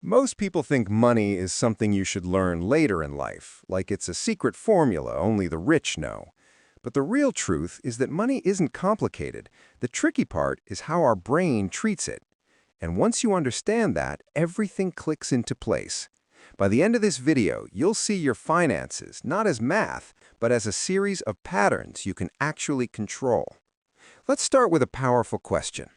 Most people think money is something you should learn later in life, like it's a secret formula only the rich know. But the real truth is that money isn't complicated. The tricky part is how our brain treats it. And once you understand that, everything clicks into place. By the end of this video, you'll see your finances not as math, but as a series of patterns you can actually control. Let's start with a powerful question.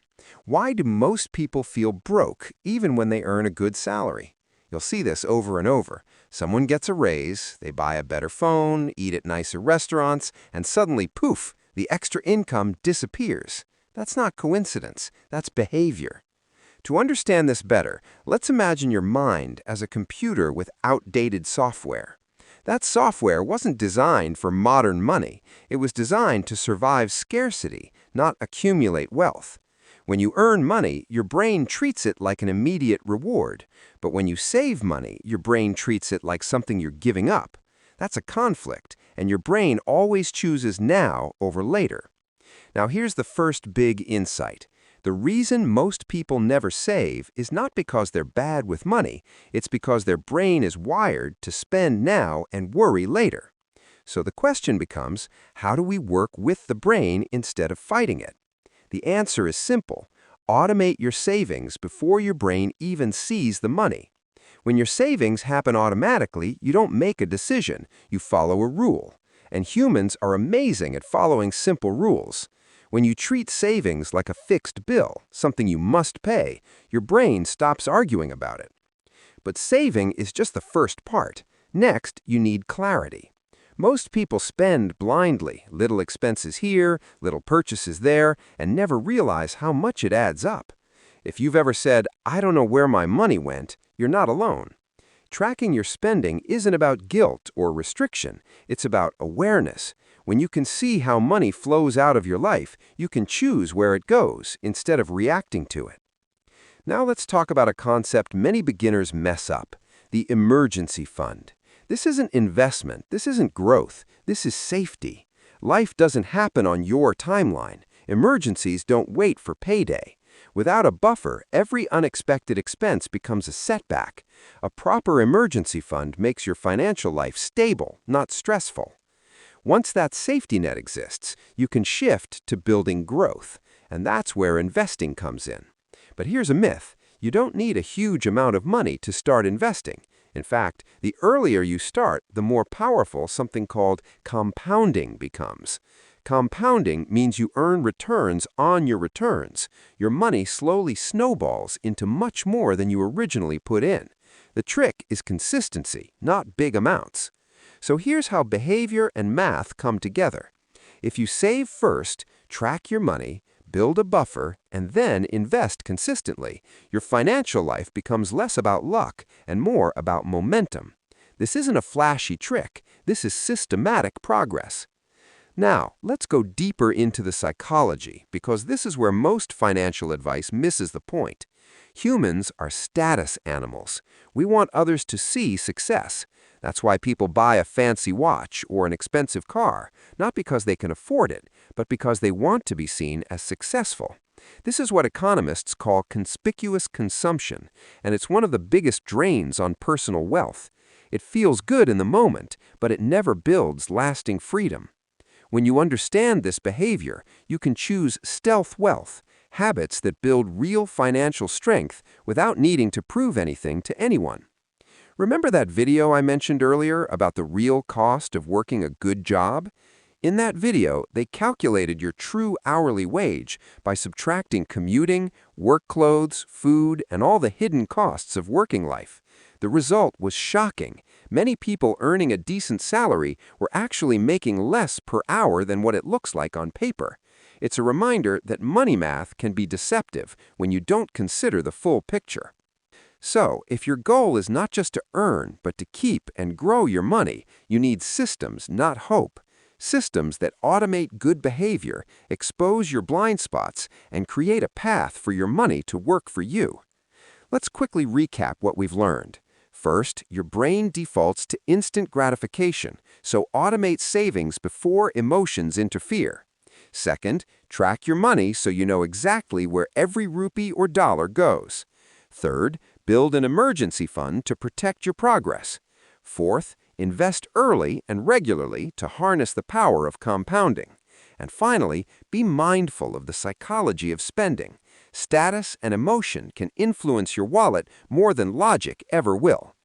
Why do most people feel broke even when they earn a good salary? You'll see this over and over. Someone gets a raise, they buy a better phone, eat at nicer restaurants, and suddenly, poof, the extra income disappears. That's not coincidence, that's behavior. To understand this better, let's imagine your mind as a computer with outdated software. That software wasn't designed for modern money. It was designed to survive scarcity, not accumulate wealth. When you earn money, your brain treats it like an immediate reward. But when you save money, your brain treats it like something you're giving up. That's a conflict, and your brain always chooses now over later. Now here's the first big insight. The reason most people never save is not because they're bad with money. It's because their brain is wired to spend now and worry later. So the question becomes, how do we work with the brain instead of fighting it? The answer is simple. Automate your savings before your brain even sees the money. When your savings happen automatically, you don't make a decision, you follow a rule. And humans are amazing at following simple rules. When you treat savings like a fixed bill, something you must pay, your brain stops arguing about it. But saving is just the first part. Next, you need clarity. Most people spend blindly, little expenses here, little purchases there, and never realize how much it adds up. If you've ever said, "I don't know where my money went," you're not alone. Tracking your spending isn't about guilt or restriction, it's about awareness. When you can see how money flows out of your life, you can choose where it goes instead of reacting to it. Now let's talk about a concept many beginners mess up, the emergency fund. This isn't investment, this isn't growth, this is safety. Life doesn't happen on your timeline. Emergencies don't wait for payday. Without a buffer, every unexpected expense becomes a setback. A proper emergency fund makes your financial life stable, not stressful. Once that safety net exists, you can shift to building growth, and that's where investing comes in. But here's a myth. You don't need a huge amount of money to start investing. In fact, the earlier you start, the more powerful something called compounding becomes. Compounding means you earn returns on your returns. Your money slowly snowballs into much more than you originally put in. The trick is consistency, not big amounts. So here's how behavior and math come together. If you save first, track your money, build a buffer, and then invest consistently, your financial life becomes less about luck and more about momentum. This isn't a flashy trick. This is systematic progress. Now, let's go deeper into the psychology, because this is where most financial advice misses the point. Humans are status animals. We want others to see success. That's why people buy a fancy watch or an expensive car, not because they can afford it, but because they want to be seen as successful. This is what economists call conspicuous consumption, and it's one of the biggest drains on personal wealth. It feels good in the moment, but it never builds lasting freedom. When you understand this behavior, you can choose stealth wealth, habits that build real financial strength without needing to prove anything to anyone. Remember that video I mentioned earlier about the real cost of working a good job? In that video, they calculated your true hourly wage by subtracting commuting, work clothes, food, and all the hidden costs of working life. The result was shocking. Many people earning a decent salary were actually making less per hour than what it looks like on paper. It's a reminder that money math can be deceptive when you don't consider the full picture. So, if your goal is not just to earn, but to keep and grow your money, you need systems, not hope. Systems that automate good behavior, expose your blind spots, and create a path for your money to work for you. Let's quickly recap what we've learned. First, your brain defaults to instant gratification, so automate savings before emotions interfere. Second, track your money so you know exactly where every rupee or dollar goes. Third, Build an emergency fund to protect your progress. Fourth, invest early and regularly to harness the power of compounding. And finally, be mindful of the psychology of spending. Status and emotion can influence your wallet more than logic ever will.